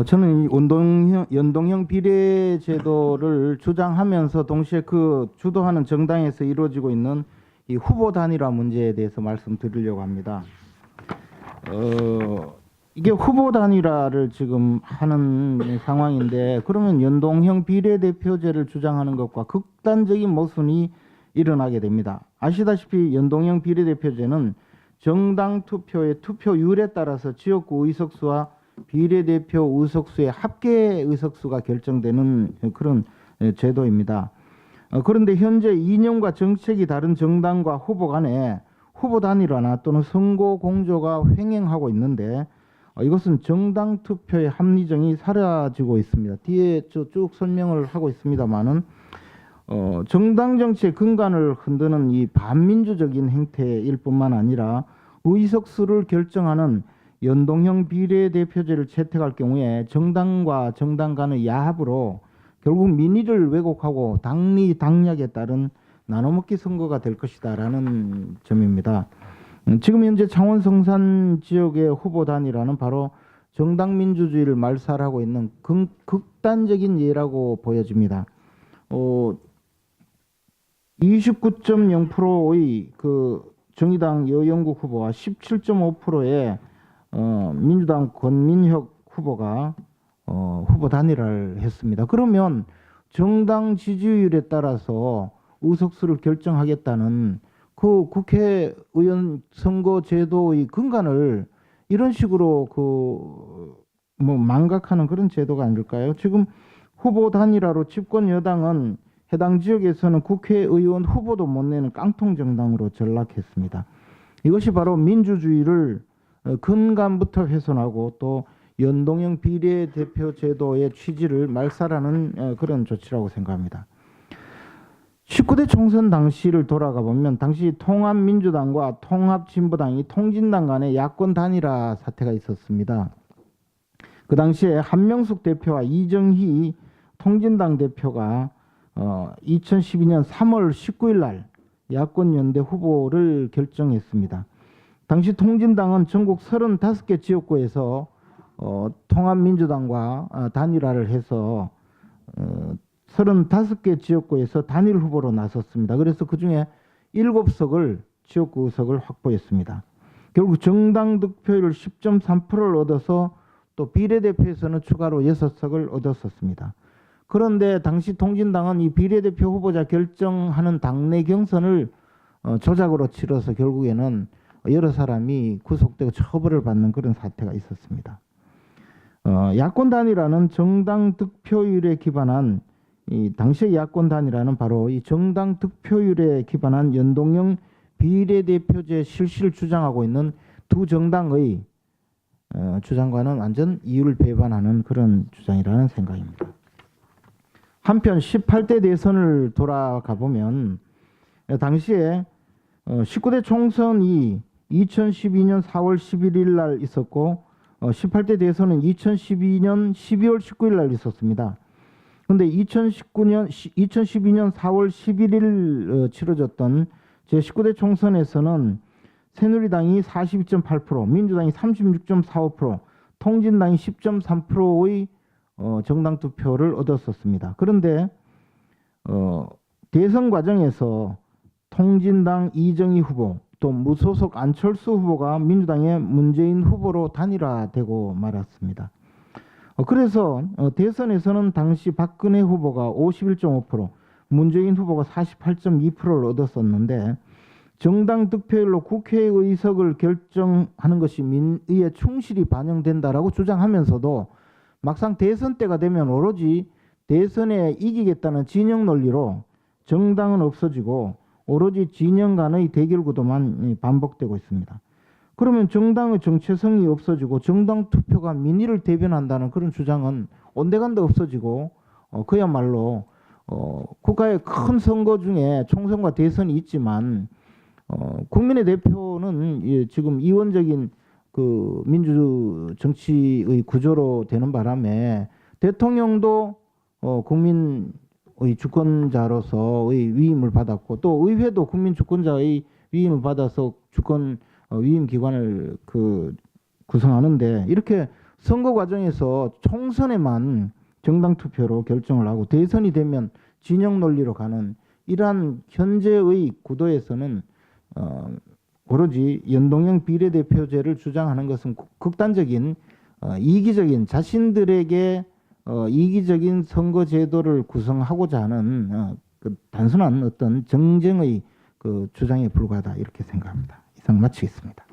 저는 이 연동형 비례제도를 주장하면서 동시에 그 주도하는 정당에서 이루어지고 있는 이 후보 단일화 문제에 대해서 말씀드리려고 합니다. 이게 후보 단일화를 지금 하는 상황인데, 그러면 연동형 비례대표제를 주장하는 것과 극단적인 모순이 일어나게 됩니다. 아시다시피 연동형 비례대표제는 정당 투표의 투표율에 따라서 지역구 의석수와 비례대표 의석수의 합계 의석수가 결정되는 그런 제도입니다. 그런데 현재 이념과 정책이 다른 정당과 후보 간에 후보 단일화나 또는 선거 공조가 횡행하고 있는데, 이것은 정당 투표의 합리성이 사라지고 있습니다. 뒤에 쭉 설명을 하고 있습니다만은 정당 정치의 근간을 흔드는 이 반민주적인 행태일 뿐만 아니라 의석수를 결정하는 연동형 비례대표제를 채택할 경우에 정당과 정당 간의 야합으로 결국 민의를 왜곡하고 당리 당략에 따른 나눠먹기 선거가 될 것이다라는 점입니다. 지금 현재 창원 성산 지역의 후보 단일화는 바로 정당 민주주의를 말살하고 있는 극단적인 예라고 보여집니다. 29.0%의 그 정의당 여영국 후보와 17.5%의 민주당 권민혁 후보가 후보 단일화를 했습니다. 그러면 정당 지지율에 따라서 의석수를 결정하겠다는 그 국회의원 선거 제도의 근간을 이런 식으로 망각하는 그런 제도가 아닐까요? 지금 후보 단일화로 집권 여당은 해당 지역에서는 국회의원 후보도 못 내는 깡통 정당으로 전락했습니다. 이것이 바로 민주주의를 근간부터 훼손하고 또 연동형 비례대표 제도의 취지를 말살하는 그런 조치라고 생각합니다. 19대 총선 당시를 돌아가 보면 당시 통합민주당과 통합진보당이 통진당 간의 야권 단일화 사태가 있었습니다. 그 당시에 한명숙 대표와 이정희 통진당 대표가 2012년 3월 19일 날 야권연대 후보를 결정했습니다. 당시 통진당은 전국 35개 지역구에서 통합민주당과 단일화를 해서 35개 지역구에서 단일 후보로 나섰습니다. 그래서 그중에 7석을 지역구 의석을 확보했습니다. 결국 정당 득표율 10.3%를 얻어서 또 비례대표에서는 추가로 6석을 얻었었습니다. 그런데 당시 통진당은 이 비례대표 후보자 결정하는 당내 경선을 조작으로 치러서 결국에는 여러 사람이 구속되고 처벌을 받는 그런 사태가 있었습니다. 야권 단일화는 정당 득표율에 기반한 이 당시의 야권 단일화는 바로 이 정당 득표율에 기반한 연동형 비례대표제 실시를 주장하고 있는 두 정당의 주장과는 완전 이율 배반하는 그런 주장이라는 생각입니다. 한편 18대 대선을 돌아가 보면 당시에 19대 총선이 2012년 4월 11일 날 있었고 18대 대선은 2012년 12월 19일 날 있었습니다. 그런데 2012년 4월 11일 치러졌던 제19대 총선에서는 새누리당이 42.8%, 민주당이 36.45%, 통진당이 10.3%의 정당 투표를 얻었었습니다. 그런데 대선 과정에서 통진당 이정희 후보 또 무소속 안철수 후보가 민주당의 문재인 후보로 단일화되고 말았습니다. 그래서 대선에서는 당시 박근혜 후보가 51.5%, 문재인 후보가 48.2%를 얻었었는데 정당 득표율로 국회의석을 결정하는 것이 민의에 충실히 반영된다라고 주장하면서도 막상 대선 때가 되면 오로지 대선에 이기겠다는 진영 논리로 정당은 없어지고 오로지 진영 간의 대결 구도만 반복되고 있습니다. 그러면 정당의 정체성이 없어지고 정당 투표가 민의를 대변한다는 그런 주장은 온데간데 없어지고 그야말로 국가의 큰 선거 중에 총선과 대선이 있지만 국민의 대표는 지금 이원적인 그 민주 정치의 구조로 되는 바람에 대통령도 국민의 주권자로서의 위임을 받았고 또 의회도 국민 주권자의 위임을 받아서 주권 위임 기관을 구성하는데 이렇게 선거 과정에서 총선에만 정당 투표로 결정을 하고 대선이 되면 진영 논리로 가는 이러한 현재의 구도에서는 오로지 연동형 비례대표제를 주장하는 것은 극단적인 이기적인 자신들에게 이기적인 선거 제도를 구성하고자 하는 그 단순한 어떤 정쟁의 그 주장에 불과하다 이렇게 생각합니다. 이상 마치겠습니다.